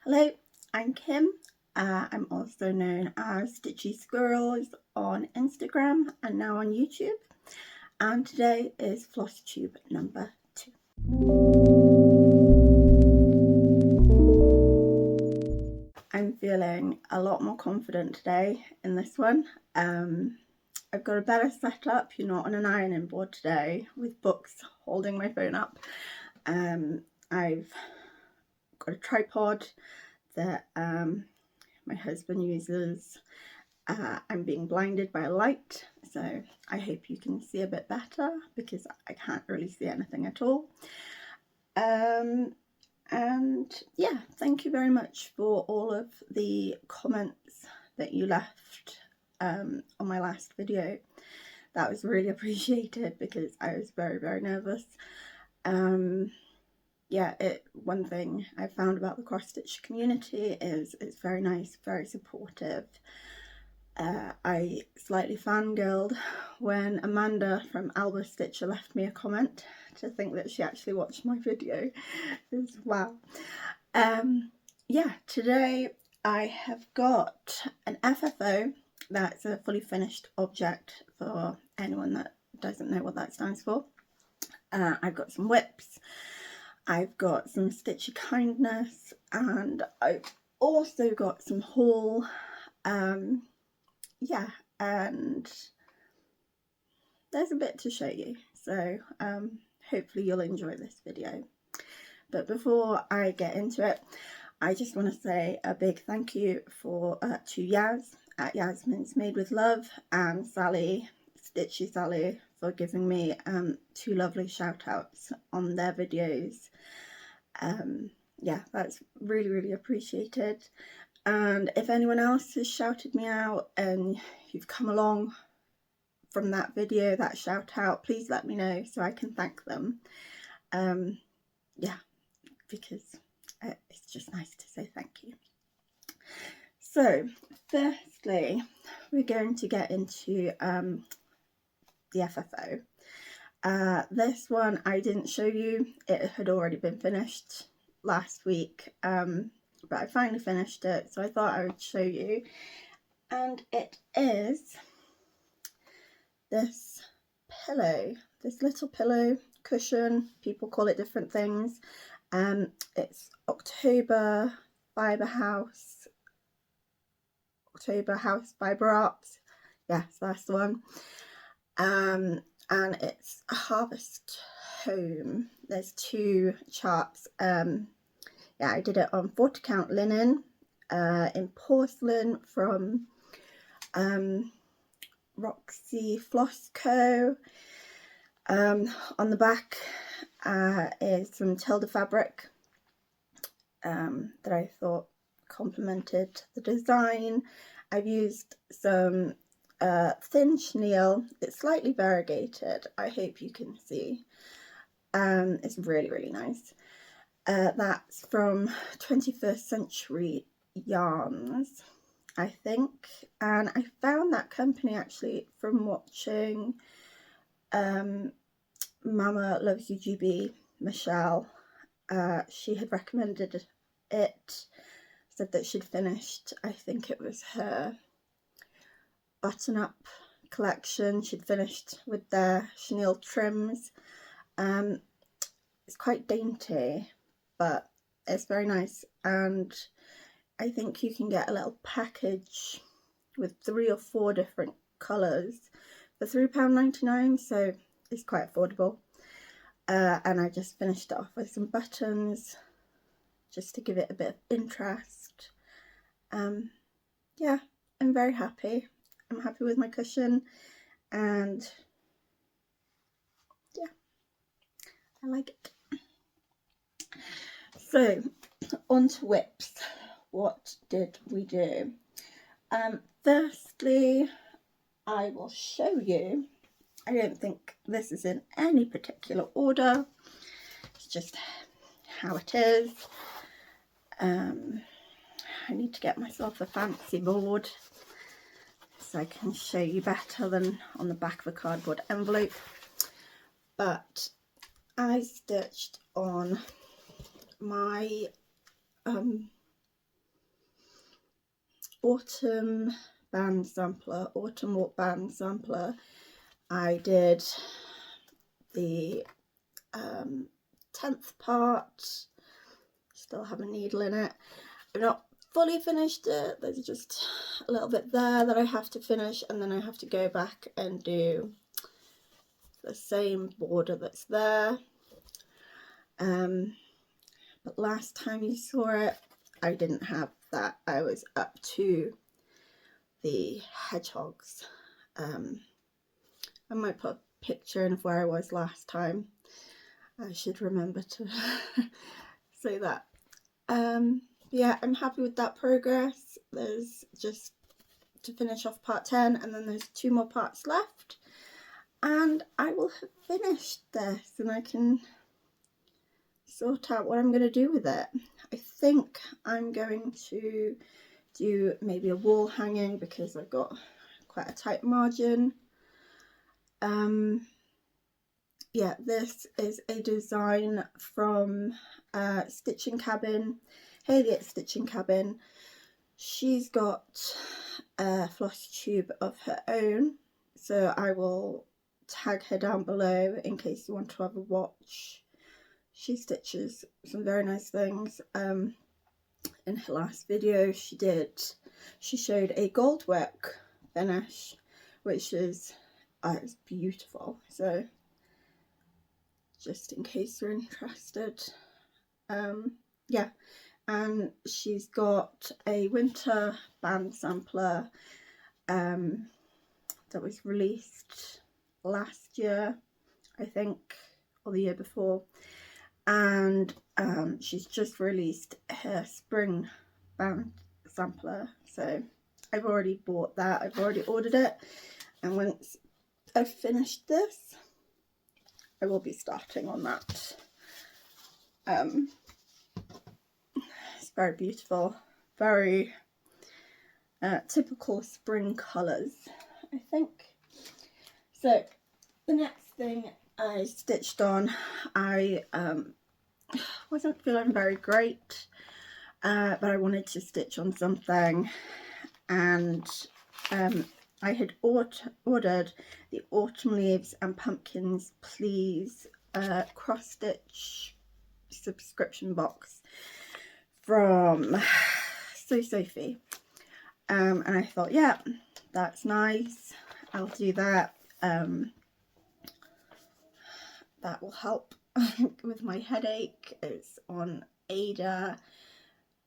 Hello, I'm Kim. I'm also known as Stitchy Squirrels on Instagram and now on YouTube. And today is Flosstube number 2. I'm feeling a lot more confident today in this one. I've got a better setup. You're not on an ironing board today with books holding my phone up. I've got a tripod that my husband uses. I'm being blinded by a light, so I hope you can see a bit better because I can't really see anything at all. And yeah, thank you very much for all of the comments that you left on my last video. That was really appreciated because I was very, very nervous. Yeah, one thing I found about the cross stitch community is it's very nice, very supportive. I slightly fangirled when Amanda from Alba Stitcher left me a comment to think that she actually watched my video. It was wow. Yeah, today I have got an FFO. That's a fully finished object for anyone that doesn't know what that stands for. I've got some WIPs. I've got some Stitchy Kindness, and I've also got some haul. Yeah, and there's a bit to show you, so hopefully you'll enjoy this video. But before I get into it, I just want to say a big thank you to Yaz at Yasmin's Made with Love and Sally, Stitchy Sally, for giving me 2 lovely shout outs on their videos. Yeah, that's really, really appreciated. And if anyone else has shouted me out and you've come along from that video, that shout out, please let me know so I can thank them. Yeah, because it's just nice to say thank you. So firstly, we're going to get into the FFO. This one I didn't show you, it had already been finished last week, but I finally finished it, so I thought I would show you. And it is this pillow, this little pillow cushion. People call it different things. It's October House Fibre Arts. Yes, that's the one. And it's a Harvest Home. There's 2 charts. Yeah, I did it on 40 count linen, in porcelain from Roxy Floss Co. On the back is some Tilda fabric that I thought complemented the design. I've used some thin chenille. It's slightly variegated. I hope you can see. It's really, really nice. That's from 21st Century Yarns, I think, and I found that company actually from watching Mama Loves You GB, Michelle. She had recommended it, said that she'd finished, I think it was her button up collection, she'd finished with their chenille trims. It's quite dainty, but it's very nice, and I think you can get a little package with 3 or 4 different colours for £3.99, so it's quite affordable. And I just finished it off with some buttons just to give it a bit of interest. Yeah, I'm very happy. I'm happy with my cushion, and yeah, I like it. So, on to WIPs. What did we do? Firstly, I will show you. I don't think this is in any particular order. It's just how it is. I need to get myself a fancy board so I can show you better than on the back of a cardboard envelope. But I stitched on my autumn band sampler, autumn walk band sampler. I did the 10th part, still have a needle in it. I've not fully finished it, there's just a little bit there that I have to finish, and then I have to go back and do the same border that's there. But last time you saw it, I didn't have that. I was up to the hedgehogs. I might put a picture in of where I was last time. I should remember to say that. Yeah, I'm happy with that progress. There's just to finish off part 10, and then there's 2 more parts left, and I will have finished this, and I can sort out what I'm going to do with it. I think I'm going to do maybe a wall hanging because I've got quite a tight margin. Yeah, this is a design from Stitching Cabin, Hayley at Stitching Cabin. She's got a Flosstube of her own, so I will tag her down below in case you want to have a watch. She stitches some very nice things. In her last video she showed a gold work finish, which is it's beautiful, so just in case you're interested. Yeah, and she's got a winter band sampler that was released last year, I think, or the year before, and she's just released her spring band sampler, so I've already bought that, I've already ordered it, and once I've finished this I will be starting on that. It's very beautiful, very typical spring colours, I think. So the next thing I stitched on, I wasn't feeling very great, but I wanted to stitch on something, and I had ordered the Autumn Leaves and Pumpkins Please cross stitch subscription box from Sophie, and I thought, yeah, that's nice, I'll do that. That will help with my headache. It's on Ada,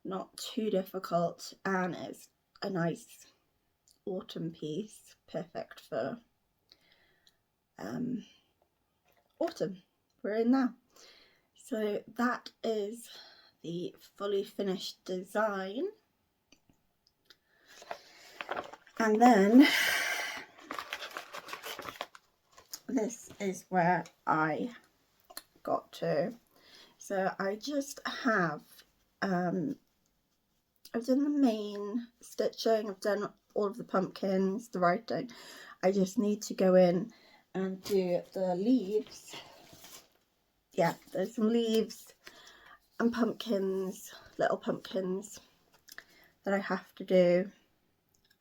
not too difficult, and it's a nice autumn piece, perfect for autumn we're in now. So that is the fully finished design, and then this is where I got to. So I just have I've done the main stitching, I've done all of the pumpkins, the writing. I just need to go in and do the leaves. Yeah, there's some leaves and pumpkins, little pumpkins that I have to do,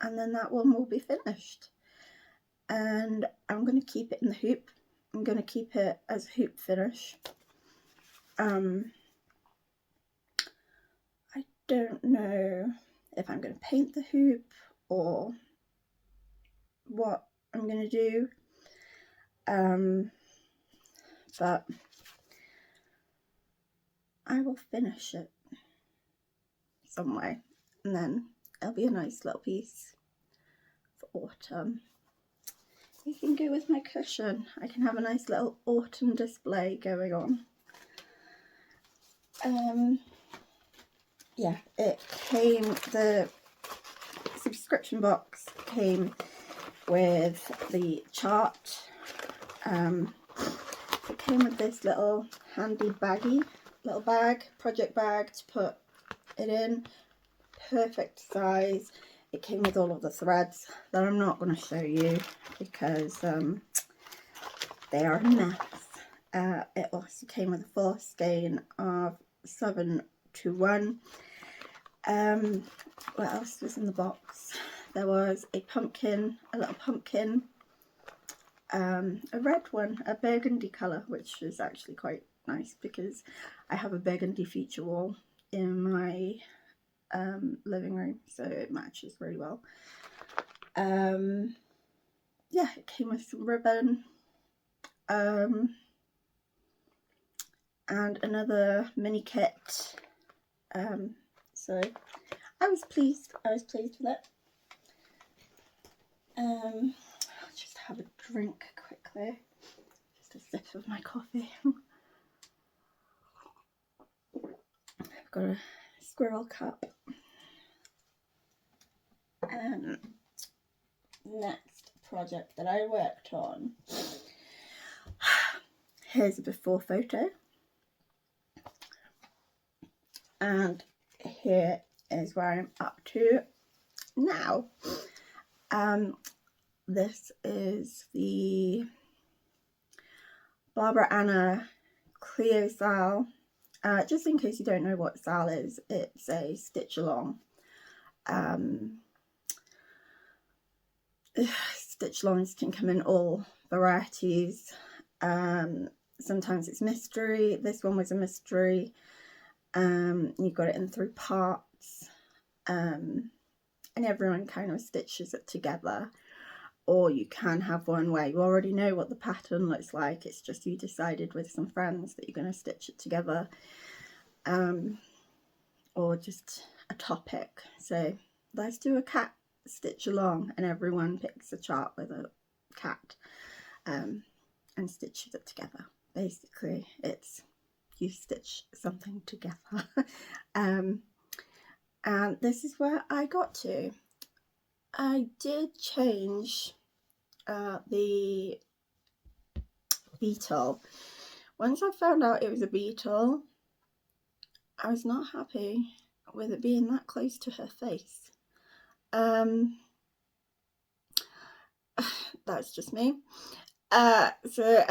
and then that one will be finished. And I'm going to keep it in the hoop. I'm going to keep it as hoop finish. I don't know if I'm going to paint the hoop or what I'm going to do, but I will finish it some way, and then it'll be a nice little piece for autumn. You can go with my cushion. I can have a nice little autumn display going on. Yeah, it came, the subscription box came with the chart. It came with this little handy little bag, project bag to put it in, perfect size. It came with all of the threads that I'm not going to show you because they are a mess. It also came with a full skein of 7 to 1, What else was in the box? There was a pumpkin, a little pumpkin, a red one, a burgundy colour, which is actually quite nice because I have a burgundy feature wall in my living room, so it matches really well. Yeah, it came with some ribbon, and another mini kit. So I was pleased with it. I'll just have a drink quickly, just a sip of my coffee. I've got a squirrel cup. Next project that I worked on. Here's a before photo. And here is where I'm up to now. This is the Barbara Anna Cleo Sal. Just in case you don't know what Sal is, it's a stitch along. Stitch alongs can come in all varieties. Sometimes it's mystery. This one was a mystery. You got it in 3 parts, and everyone kind of stitches it together. Or you can have one where you already know what the pattern looks like, it's just you decided with some friends that you're going to stitch it together, or just a topic. So let's do a cat stitch along, and everyone picks a chart with a cat and stitches it together. Basically it's you stitch something together. And this is where I got to. I did change the beetle. Once I found out it was a beetle, I was not happy with it being that close to her face. That's just me. So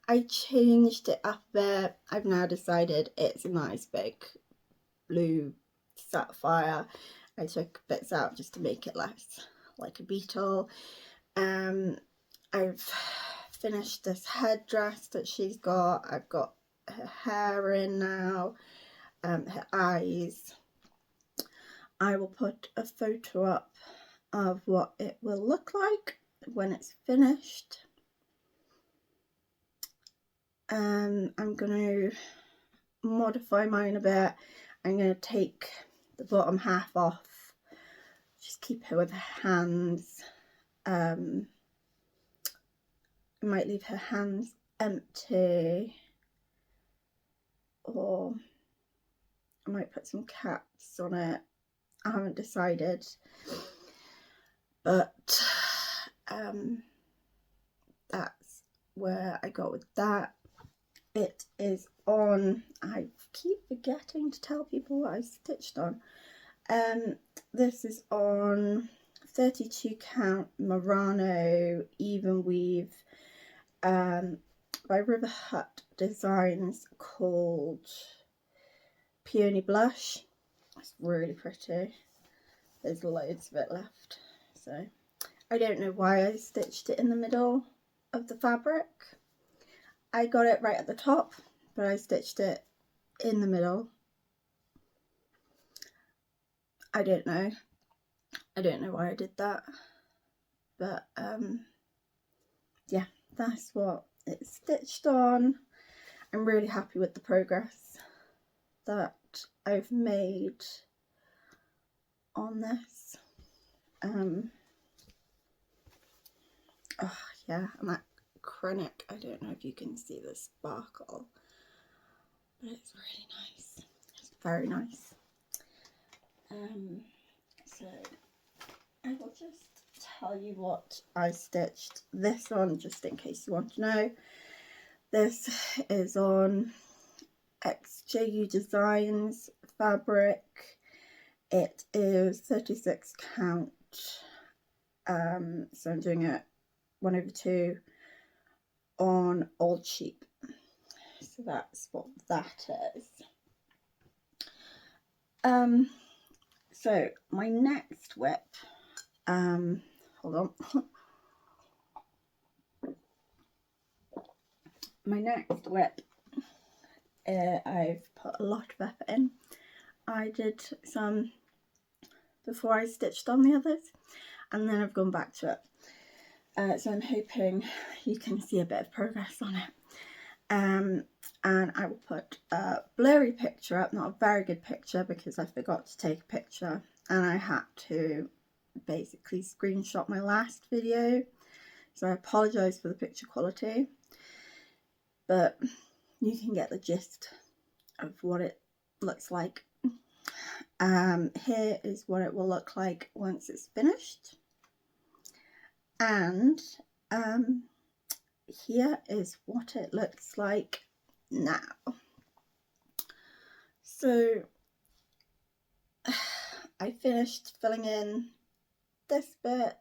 I changed it up there. I've now decided it's a nice big blue sapphire. I took bits out just to make it less like a beetle. I've finished this headdress that she's got. I've got her hair in now, her eyes. I will put a photo up of what it will look like when it's finished. I'm going to modify mine a bit. I'm going to take the bottom half off, just keep her with her hands. I might leave her hands empty, or I might put some caps on it. I haven't decided, but that's where I got with that. It is on, I keep forgetting to tell people what I stitched on. This is on 32 count Murano even weave by River Hut Designs, called Peony Blush. It's really pretty. There's loads of it left. So I don't know why I stitched it in the middle of the fabric. I got it right at the top, but I stitched it in the middle. I don't know why I did that, but yeah, that's what it's stitched on. I'm really happy with the progress that I've made on this. Oh yeah, and that acrylic, I don't know if you can see the sparkle, but it's really nice. It's very nice. So I will just tell you what I stitched this on, just in case you want to know. This is on XJU Designs fabric. It is 36 count, so I'm doing it 1/2 on Old Sheep. So that's what that is. So my next WIP, hold on. My next WIP, I've put a lot of effort in. I did some before I stitched on the others, and then I've gone back to it. So I'm hoping you can see a bit of progress on it. And I will put a blurry picture up, not a very good picture because I forgot to take a picture and I had to basically screenshot my last video, so I apologise for the picture quality, but you can get the gist of what it looks like. Here is what it will look like once it's finished, and here is what it looks like now. So I finished filling in this bit.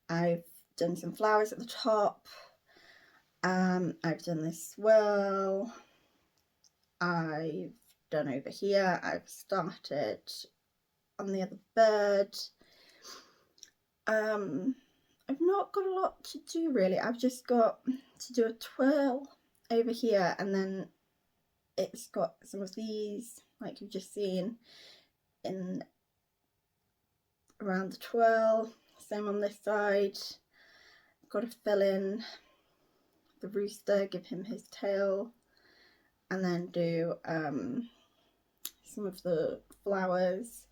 I've done some flowers at the top. I've done this swirl. I've done over here. I've started on the other bird. I've not got a lot to do really. I've just got to do a twirl over here, and then it's got some of these, like you've just seen, in around the twirl. Same on this side. I've got to fill in the rooster, give him his tail, and then do some of the flowers,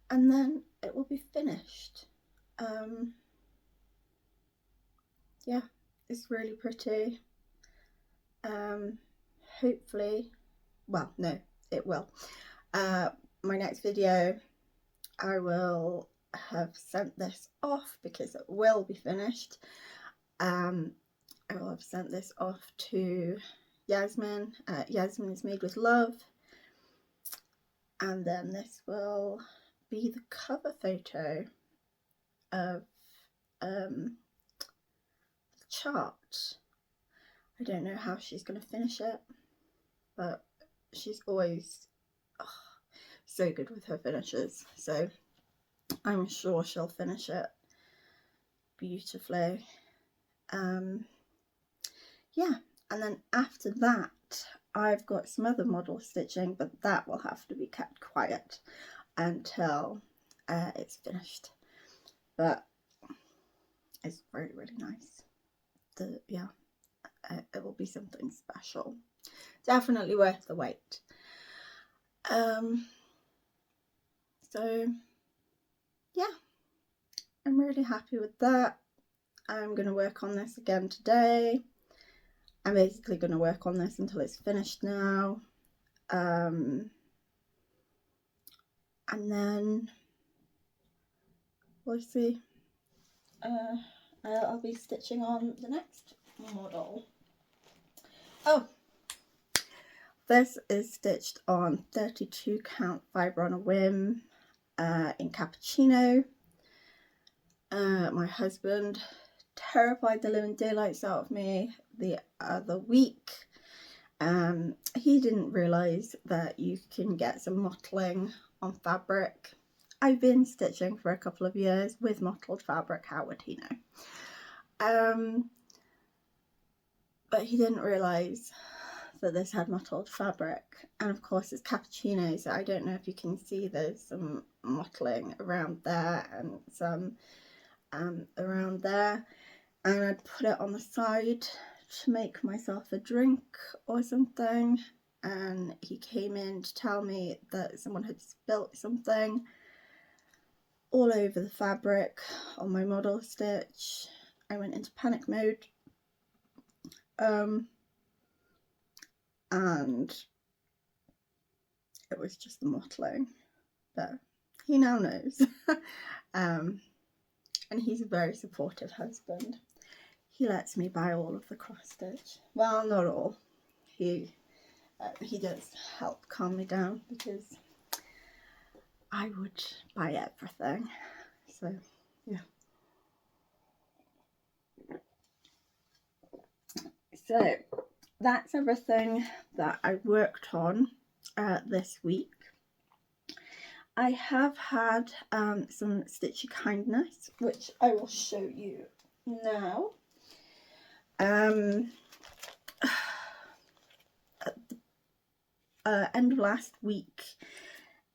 and then it will be finished. Yeah, it's really pretty. Hopefully, well, no, it will. My next video, I will have sent this off because it will be finished. I will have sent this off to Yasmin. Yasmin is made with love, and then this will be the cover photo of the chart. I don't know how she's going to finish it, but she's always so good with her finishes, so I'm sure she'll finish it beautifully. Yeah, and then after that I've got some other model stitching, but that will have to be kept quiet until it's finished. But it's really, really nice. Yeah, it will be something special. Definitely worth the wait. So yeah, I'm really happy with that. I'm going to work on this again today. I'm basically going to work on this until it's finished now. And then we'll see. I'll be stitching on the next model. Oh, this is stitched on 32 count fibre on a whim in cappuccino. My husband terrified the living daylights out of me the other week. He didn't realise that you can get some mottling on fabric. I've been stitching for a couple of years with mottled fabric, how would he know? But he didn't realise that this had mottled fabric, and of course it's cappuccino, so I don't know if you can see there's some mottling around there and some around there, and I'd put it on the side to make myself a drink or something, and he came in to tell me that someone had spilt something all over the fabric on my model stitch. I went into panic mode, and it was just the mottling, but he now knows. And he's a very supportive husband. He lets me buy all of the cross stitch. Well, not all. He does help calm me down because I would buy everything. So yeah. So that's everything that I worked on this week. I have had some Stitchy kindness, which I will show you now. At the end of last week,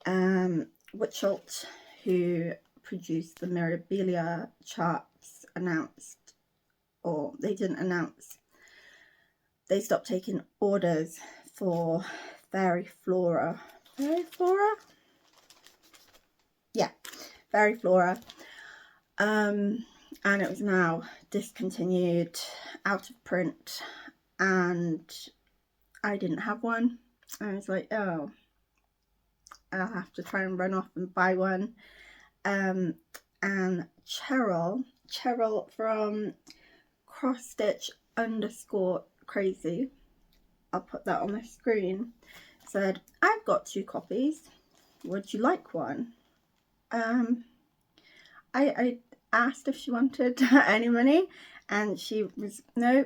Witchult, who produced the Mirabilia charts, announced, or they didn't announce, they stopped taking orders for Fairy Flora. Fairy Flora? Yeah, Fairy Flora. And it was now discontinued, out of print, and I didn't have one. I was like, oh, I'll have to try and run off and buy one. And Cheryl from cross-stitch_crazy, I'll put that on the screen, said, I've got 2 copies, would you like one? I asked if she wanted any money, and she was, no,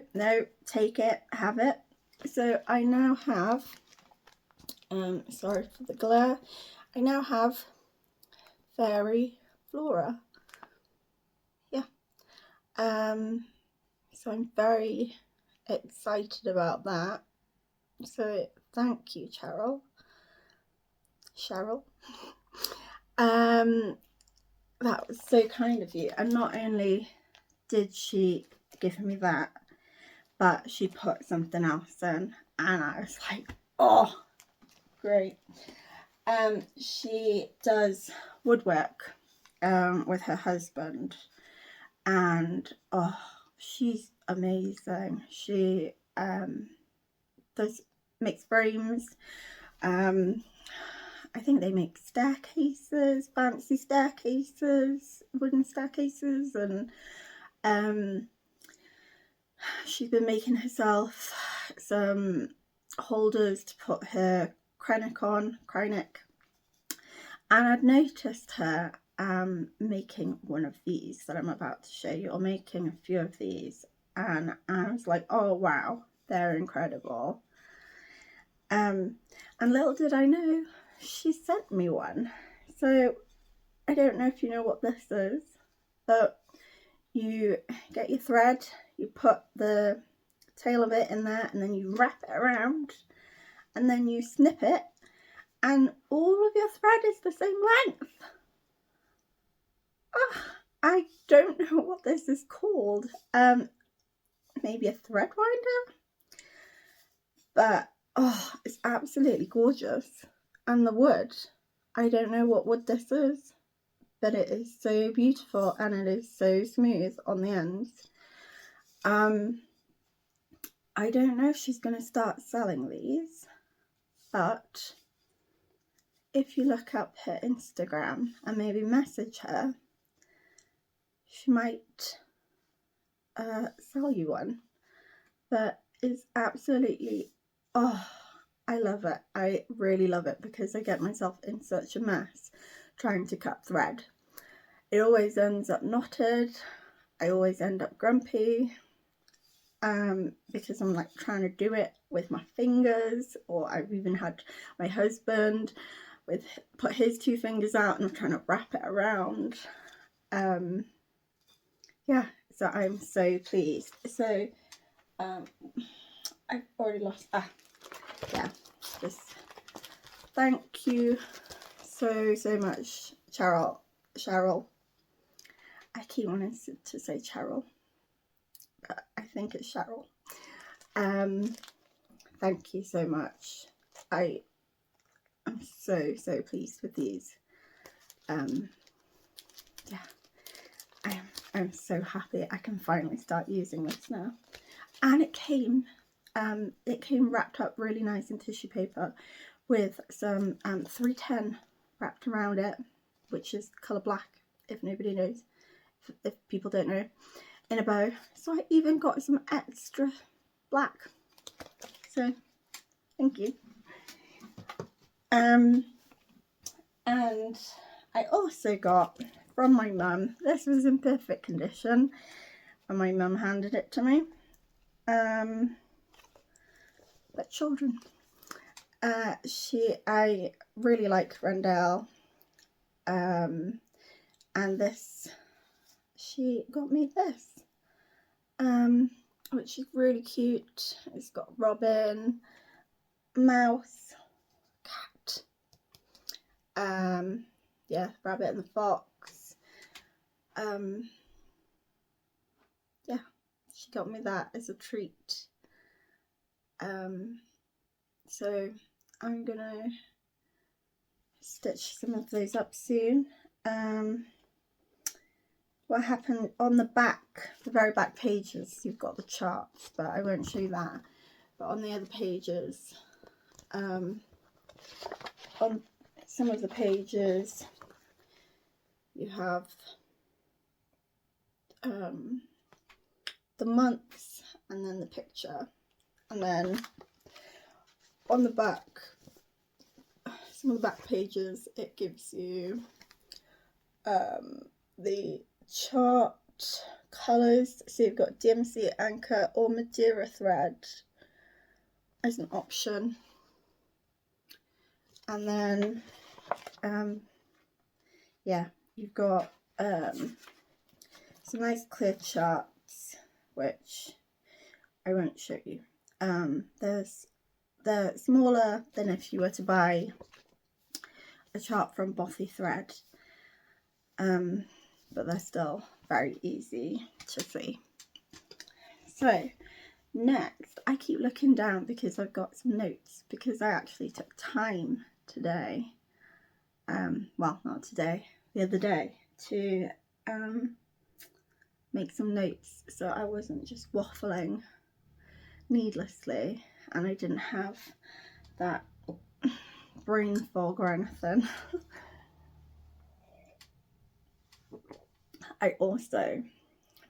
take it, have it. So I now have, sorry for the glare, I now have Fairy Flora. Yeah. So I'm very excited about that. So thank you, Cheryl. That was so kind of you. And not only did she give me that, but she put something else in, and I was like, oh, great. She does woodwork with her husband, and oh, she's amazing. She makes frames. I think they make staircases, fancy staircases, wooden staircases, and she's been making herself some holders to put her Krennic on, and I'd noticed her making one of these that I'm about to show you, or making a few of these, and I was like, oh wow, they're incredible. And little did I know, she sent me one. So I don't know if you know what this is, but you get your thread, you put the tail of it in there, and then you wrap it around, and then you snip it, and all of your thread is the same length. Oh, I don't know what this is called. Maybe a thread winder, but oh, it's absolutely gorgeous. And the wood, I don't know what wood this is, but it is so beautiful, and it is so smooth on the ends. I don't know if she's going to start selling these, but if you look up her Instagram and maybe message her, she might sell you one. But it's absolutely, oh, I love it. I really love it, because I get myself in such a mess trying to cut thread. It always ends up knotted. I always end up grumpy, because I'm like trying to do it with my fingers, or I've even had my husband put his 2 fingers out and I'm trying to wrap it around. Yeah, so I'm so pleased. So I've already lost, yeah, just thank you so much, Cheryl. I keep wanting to say Cheryl, but I think it's Cheryl. Thank you so much. I'm so pleased with these. Yeah, I'm so happy I can finally start using this now. And it came wrapped up really nice in tissue paper with some 310 wrapped around it, which is colour black, if nobody knows, if people don't know, in a bow. So I even got some extra black. So thank you. And I also got from my mum, this was in perfect condition when my mum handed it to me, but children, I really like Rendell, And this, she got me this, which is really cute. It's got Robin, mouse, cat, yeah, rabbit and the fox. Yeah, she got me that as a treat. So I'm gonna stitch some of those up soon. What happened on the back, the very back pages, you've got the charts, but I won't show you that. But on the other pages, on some of the pages, you have the months and then the picture, and then on the back, some of the back pages, it gives you the chart colours. So you've got DMC, Anchor or Madeira thread as an option, and then yeah, you've got some nice clear charts, which I won't show you. They're smaller than if you were to buy a chart from Bothy Thread, but they're still very easy to see. So next, I keep looking down because I've got some notes, because I actually took time today, well, not today, the other day, to make some notes, so I wasn't just waffling needlessly, and I didn't have that brain fog or anything. I also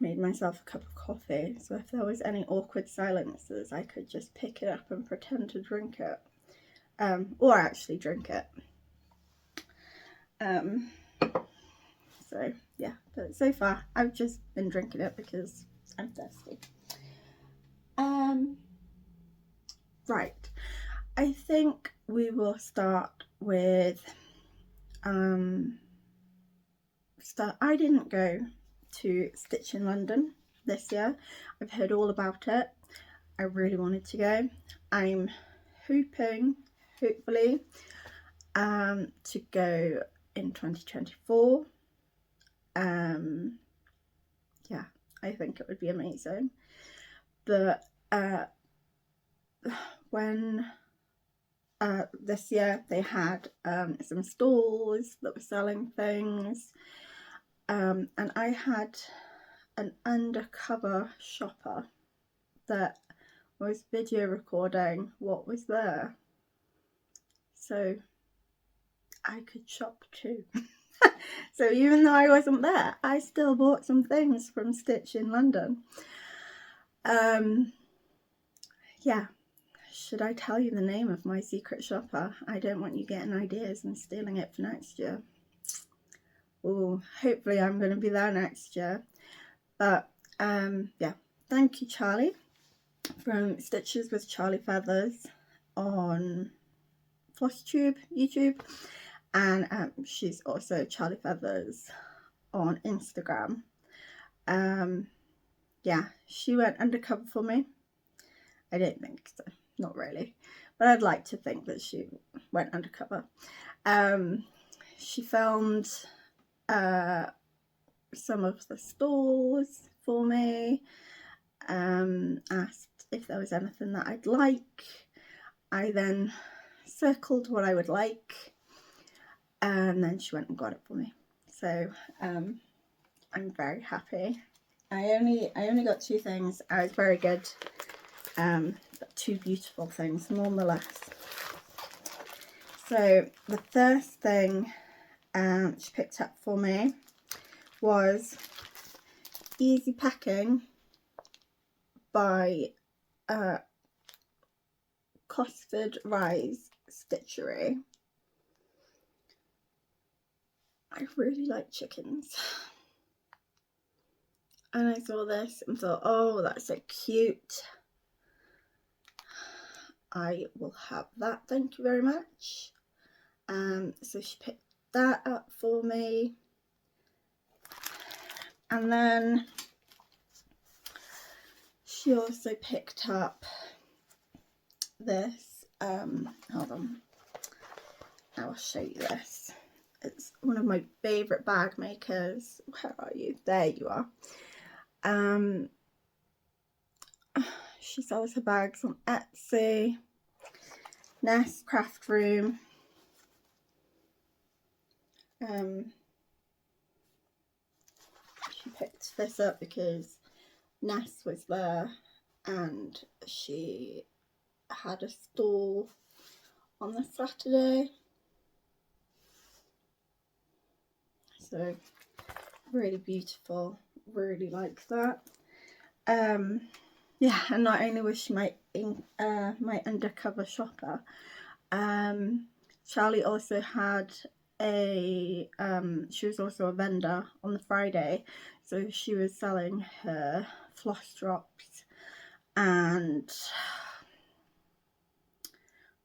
made myself a cup of coffee, so if there was any awkward silences, I could just pick it up and pretend to drink it, or actually drink it. So yeah, but so far I've just been drinking it because I'm thirsty. Right, I think we will start with I didn't go to Stitch in London this year. I've heard all about it. I really wanted to go. I'm hoping, hopefully, to go in 2024. Yeah, I think it would be amazing. But when this year they had some stalls that were selling things, and I had an undercover shopper that was video recording what was there, so I could shop too. So even though I wasn't there, I still bought some things from Stitch in London. Yeah, should I tell you the name of my secret shopper? I don't want you getting ideas and stealing it for next year. Oh, hopefully I'm going to be there next year. But yeah, thank you Charlie from Stitches with Charlie Feathers on Flosstube YouTube, and she's also Charlie Feathers on Instagram. Yeah, she went undercover for me. I don't think so, not really, but I'd like to think that she went undercover. She filmed some of the stalls for me, asked if there was anything that I'd like. I then circled what I would like, and then she went and got it for me. So I'm very happy. I only got two things. I was very good, but two beautiful things nonetheless. So the first thing she picked up for me was Easy Packing by Costard Rise Stitchery. I really like chickens, and I saw this and thought, oh, that's so cute. I will have that, thank you very much. So she that up for me. And then she also picked up this, hold on, I'll show you this. It's one of my favourite bag makers. Where are you? There you are. She sells her bags on Etsy. Nest Craft Room. She picked this up because Ness was there and she had a stall on the Saturday. So really beautiful, really like that. Yeah, and not only was she my undercover shopper, Charlie also had she was also a vendor on the Friday, so she was selling her floss drops and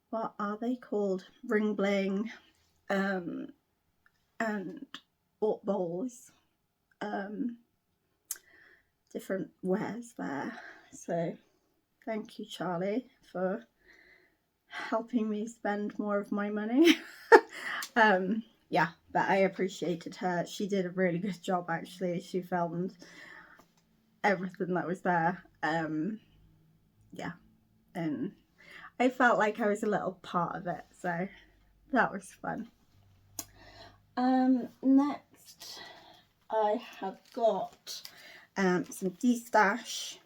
what are they called, ring bling, and art bowls, different wares there. So thank you, Charlie, for helping me spend more of my money. Yeah, but I appreciated her. She did a really good job, actually. She filmed everything that was there. Yeah, and I felt like I was a little part of it, so that was fun. Next I have got some destash.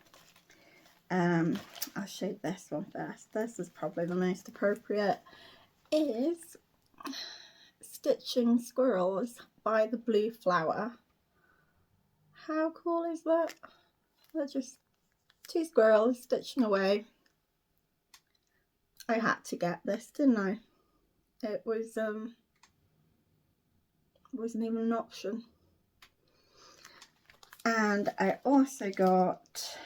I'll show this one first. This is probably the most appropriate. Is Stitching Squirrels by the Blue Flower. How cool is that? They're just two squirrels stitching away. I had to get this, didn't I? It was wasn't even an option. And I also got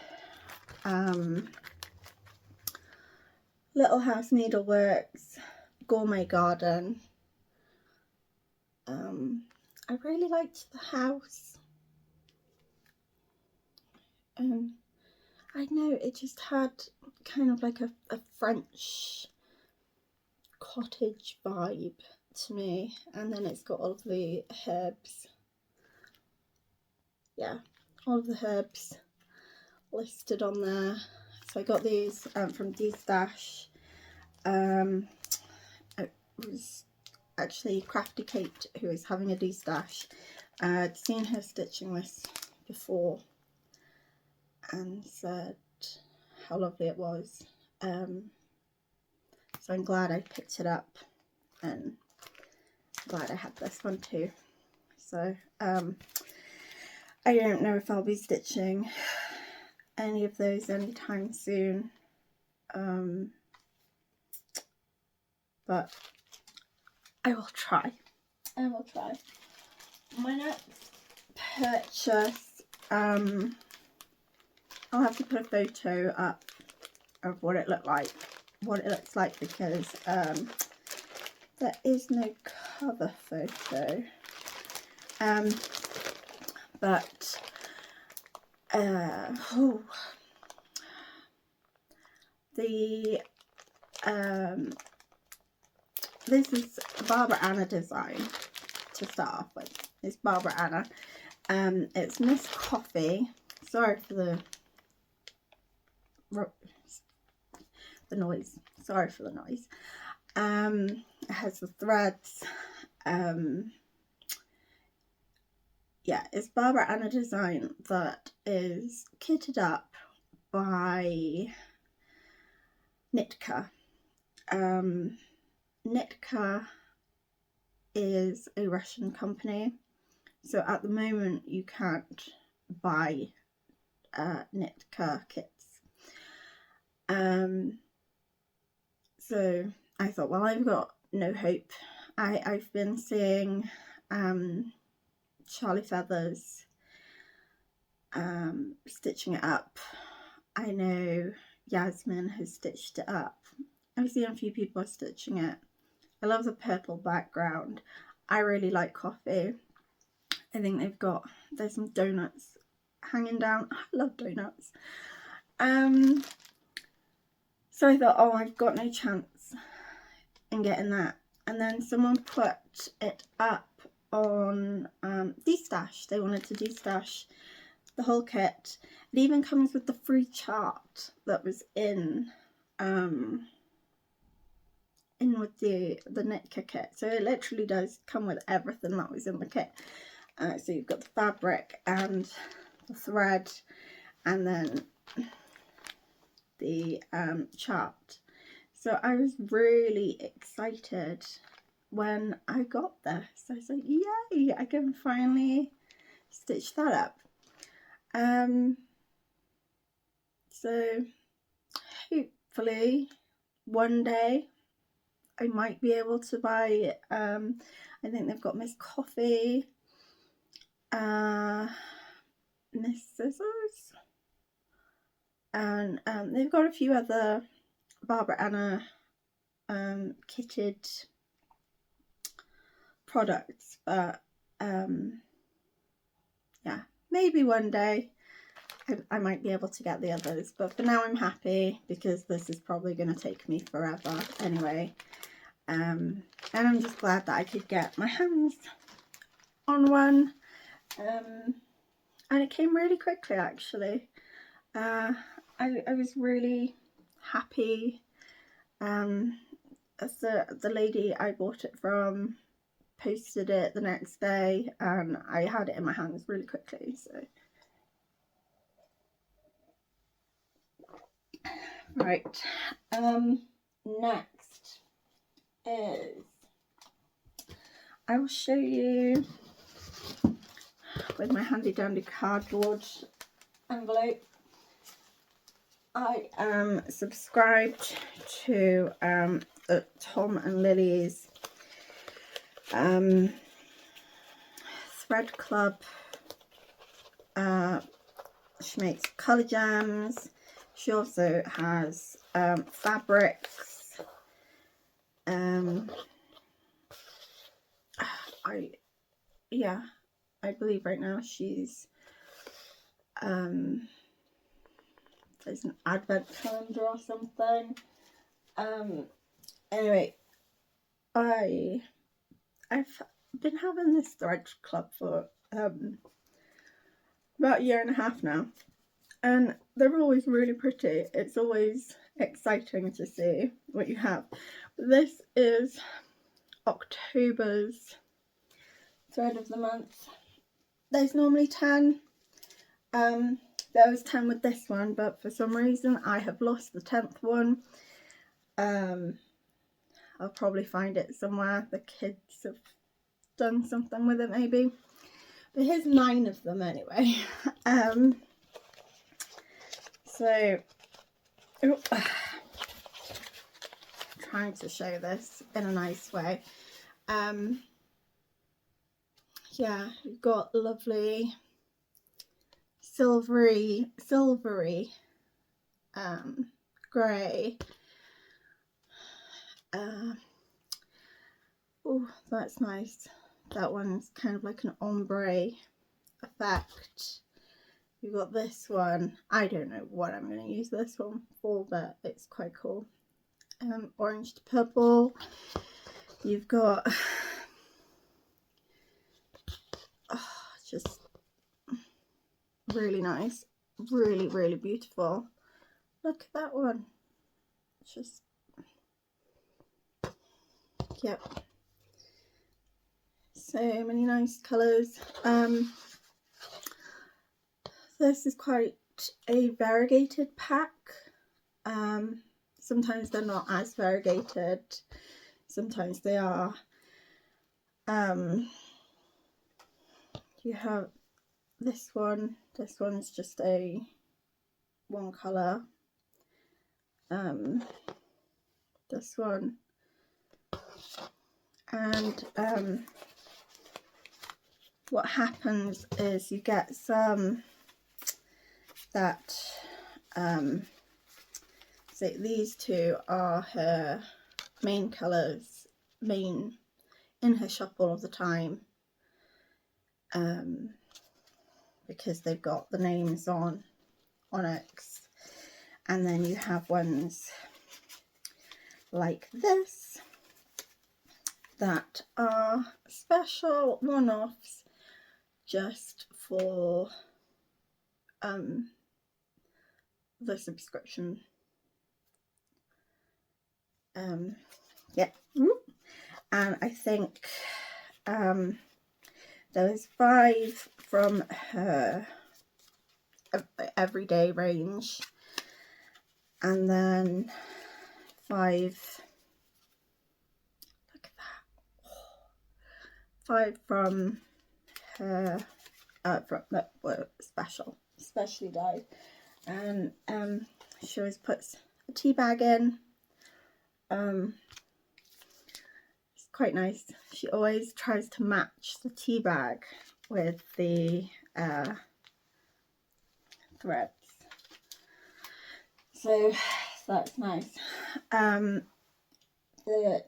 Little House Needleworks Gourmet Garden. I really liked the house. I know it just had kind of like a French cottage vibe to me, and then it's got all of the herbs. Yeah, all of the herbs listed on there. So I got these from destash. It was actually Crafty Kate who is having a destash. I'd seen her stitching this before and said how lovely it was. So I'm glad I picked it up, and glad I had this one too. So I don't know if I'll be stitching any of those anytime soon, but I will try. I will try. My next purchase, I'll have to put a photo up of what it looks like, because there is no cover photo. But this is Barbara Anna design to start off with. It's Barbara Anna. It's Miss Coffee. Sorry for the noise. Sorry for the noise. It has the threads. Yeah, it's Barbara Anna design that is kitted up by Nitka. Nitka is a Russian company, so at the moment you can't buy Nitka kits. So I thought, well, I've got no hope. I've been seeing Charlie Feathers stitching it up. I know Yasmin has stitched it up. I've seen a few people stitching it. I love the purple background. I really like coffee. I think there's some donuts hanging down. I love donuts. So I thought, oh, I've got no chance in getting that. And then someone put it up on destash. They wanted to destash the whole kit. It even comes with the free chart that was in with the Nitka kit. So it literally does come with everything that was in the kit. So you've got the fabric and the thread, and then the chart. So I was really excited when I got this. I was like, yay, I can finally stitch that up. So hopefully one day I might be able to buy, I think they've got Miss Coffee, Miss Scissors, and they've got a few other Barbara Anna kitted products, but yeah, maybe one day I might be able to get the others, but for now I'm happy because this is probably going to take me forever anyway. And I'm just glad that I could get my hands on one, and it came really quickly actually. I was really happy. As the lady I bought it from posted it the next day, and I had it in my hands really quickly. So right, next is, I will show you with my handy dandy cardboard envelope. I am subscribed to Tom and Lily's thread club. She makes colour jams. She also has fabrics. I believe right now she's there's an advent calendar or something. Anyway, I've been having this thread club for about a year and a half now, and they're always really pretty. It's always exciting to see what you have. This is October's thread of the month. There's normally 10. There was 10 with this one, but for some reason I have lost the 10th one. I'll probably find it somewhere. The kids have done something with it maybe. But here's 9 of them anyway. So, trying to show this in a nice way. Yeah, you've got lovely silvery grey. Oh, that's nice. That one's kind of like an ombre effect. You've got this one. I don't know what I'm going to use this one for, but it's quite cool. Orange to purple. You've got just really nice, really beautiful. Look at that one. Just, yep, so many nice colours. This is quite a variegated pack. Sometimes they're not as variegated, sometimes they are. You have this one's just a one colour. This one, and what happens is you get some that so these two are her main colours, main in her shop all of the time, because they've got the names on onyx. And then you have ones like this that are special one-offs just for the subscription. Yeah, and I think there was 5 from her everyday range, and then 5, look at that, 5 from her that were specially dyed. And she always puts a tea bag in. It's quite nice. She always tries to match the tea bag with the threads, so that's nice. The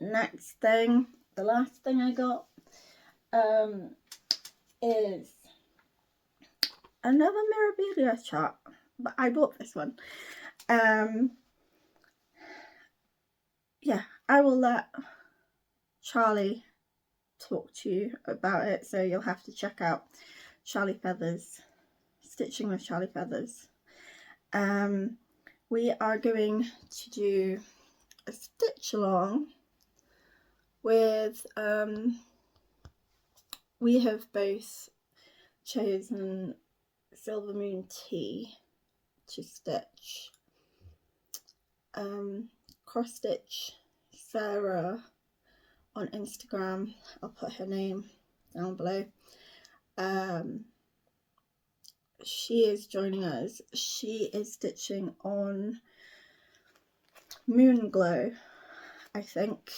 next thing, the last thing I got is another Mirabilia chart, but I bought this one. Yeah, I will let Charlie talk to you about it, so you'll have to check out Charlie Feathers, Stitching with Charlie Feathers. We are going to do a stitch along with, we have both chosen Silver Moon Tea to stitch. Cross stitch Sarah on Instagram, I'll put her name down below. She is joining us. She is stitching on Moon Glow, I think,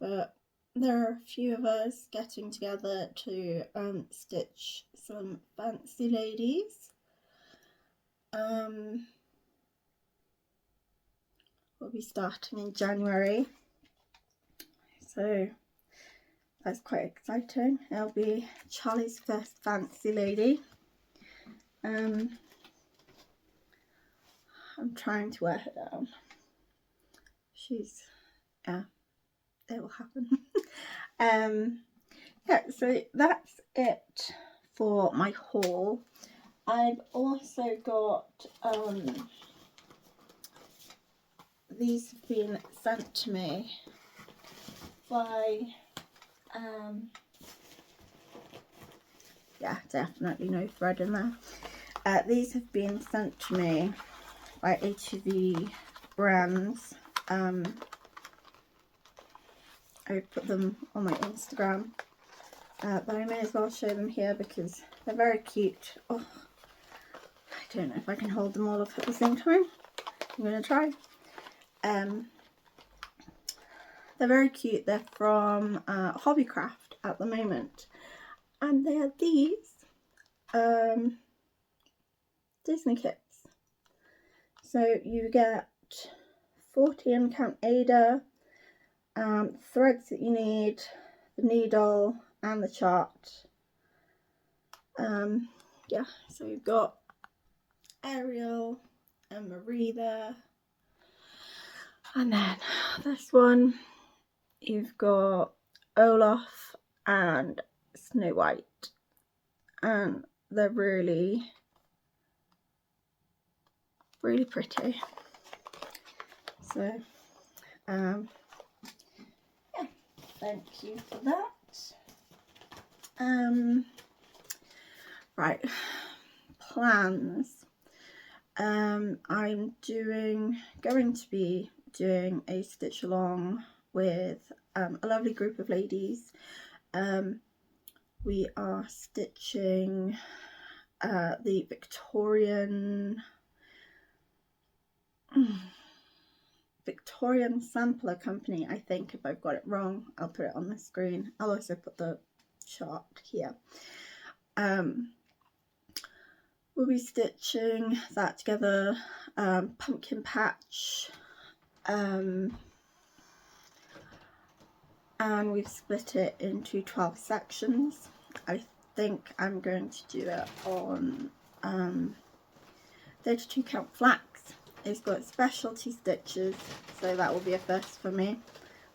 but there are a few of us getting together to stitch some fancy ladies. We'll be starting in January, so that's quite exciting. It'll be Charlie's first fancy lady. I'm trying to wear her down. She's, yeah, it will happen. Yeah, so that's it for my haul. I've also got, these have been sent to me by, yeah, definitely no thread in there. These have been sent to me by HV Brands. I put them on my Instagram, but I may as well show them here because they're very cute. Oh, I don't know if I can hold them all up at the same time. I'm going to try. They're very cute. They're from Hobbycraft at the moment, and they are these Disney kits. So you get 40 uncount Ada, threads that you need, the needle and the chart. Yeah, so you've got Ariel and Marie there, and then this one you've got Olaf and Snow White, and they're really pretty. So yeah, thank you for that. Right, plans. I'm going to be doing a stitch along with a lovely group of ladies. We are stitching the Victorian Sampler Company, I think. If I've got it wrong, I'll put it on the screen. I'll also put the chart here. We'll be stitching that together. Pumpkin patch, and we've split it into 12 sections. I think I'm going to do it on 32 count flax. It's got specialty stitches, so that will be a first for me.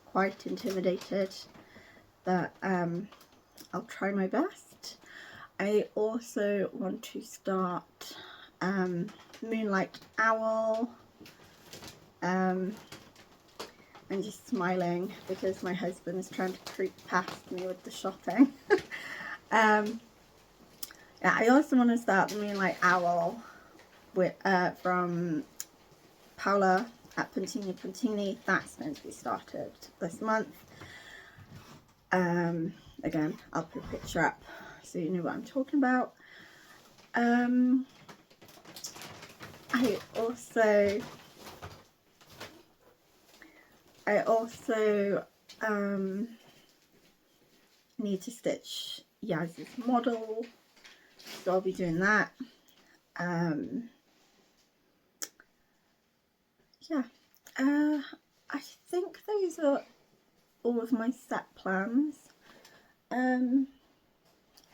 Quite intimidated, but I'll try my best. I also want to start Moonlight Owl. I'm just smiling because my husband is trying to creep past me with the shopping. Yeah, I also want to start the Moonlight Owl with from Paola at Puntini Puntini. That's going to be started this month. Again, I'll put a picture up so you know what I'm talking about. I also need to stitch Yaz's model, so I'll be doing that. Yeah, I think those are all of my set plans.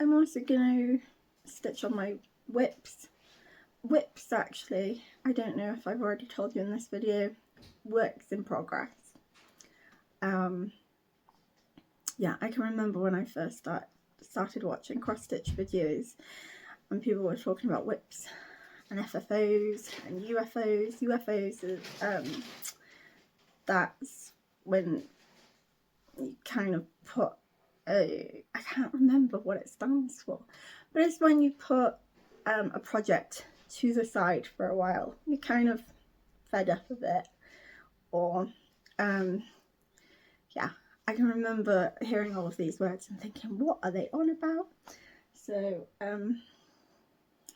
I'm also going to stitch on my WIPs. WIPs, actually, I don't know if I've already told you in this video, works in progress. Yeah, I can remember when I first started watching cross stitch videos and people were talking about WIPs and FFOs and UFOs. UFOs is, that's when you kind of put I can't remember what it stands for, but it's when you put a project to the side for a while. You're kind of fed up of it, or yeah, I can remember hearing all of these words and thinking, what are they on about? So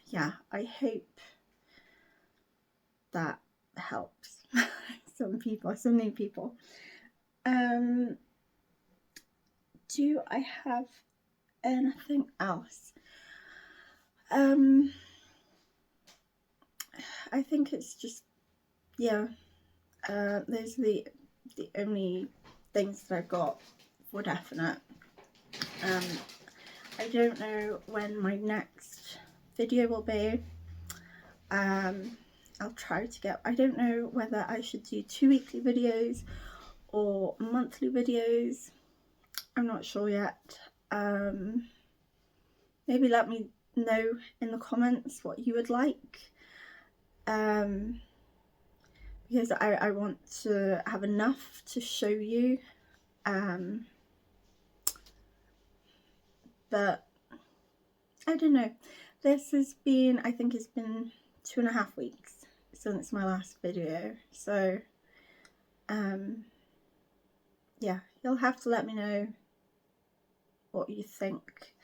yeah, I hope that helps some new people. Do I have anything else? I think it's just, yeah, those are the only things that I've got for definite. I don't know when my next video will be. I'll try to get, I don't know whether I should do 2 weekly videos or monthly videos. I'm not sure yet. Maybe let me know in the comments what you would like. Because I want to have enough to show you. But I don't know. This has been, I think it's been 2.5 weeks since my last video. So, yeah, you'll have to let me know what you think.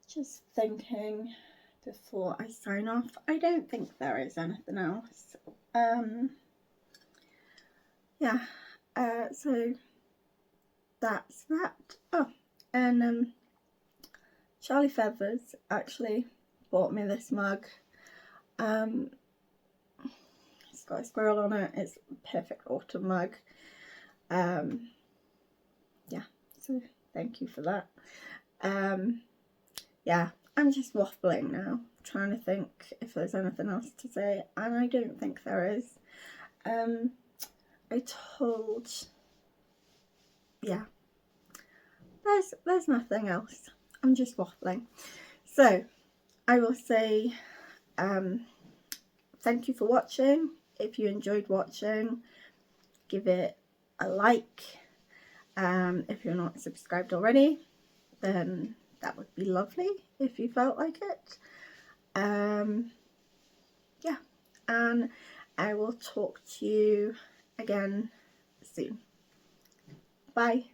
Just thinking before I sign off, I don't think there is anything else. Yeah, so that's that. Oh, and Charlie Feathers actually bought me this mug. It's got a squirrel on it. It's a perfect autumn mug. Yeah, so thank you for that. Yeah, I'm just waffling now, trying to think if there's anything else to say, and I don't think there is. Yeah, there's nothing else. I'm just waffling. So I will say thank you for watching. If you enjoyed watching, give it a like. If you're not subscribed already, then that would be lovely if you felt like it. Yeah, and I will talk to you again soon. Bye.